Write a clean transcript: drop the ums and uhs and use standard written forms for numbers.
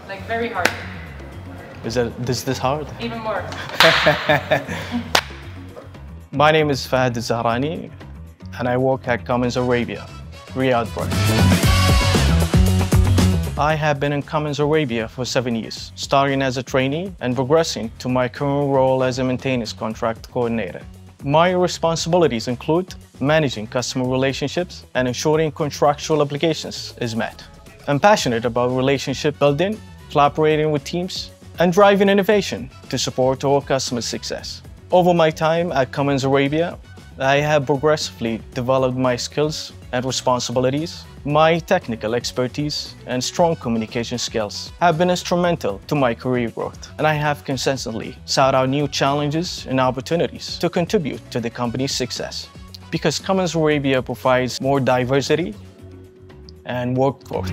Like very hard. Is this hard? Even more. My name is Fahad and I work at Cummins Arabia, Riyadh branch. I have been in Cummins Arabia for 7 years, starting as a trainee and progressing to my current role as a maintenance contract coordinator. My responsibilities include managing customer relationships and ensuring contractual obligations is met. I'm passionate about relationship building, collaborating with teams, and driving innovation to support our customers' success. Over my time at Cummins Arabia, I have progressively developed my skills and responsibilities. My technical expertise and strong communication skills have been instrumental to my career growth, and I have consistently sought out new challenges and opportunities to contribute to the company's success. Because Cummins Arabia provides more diversity and work growth.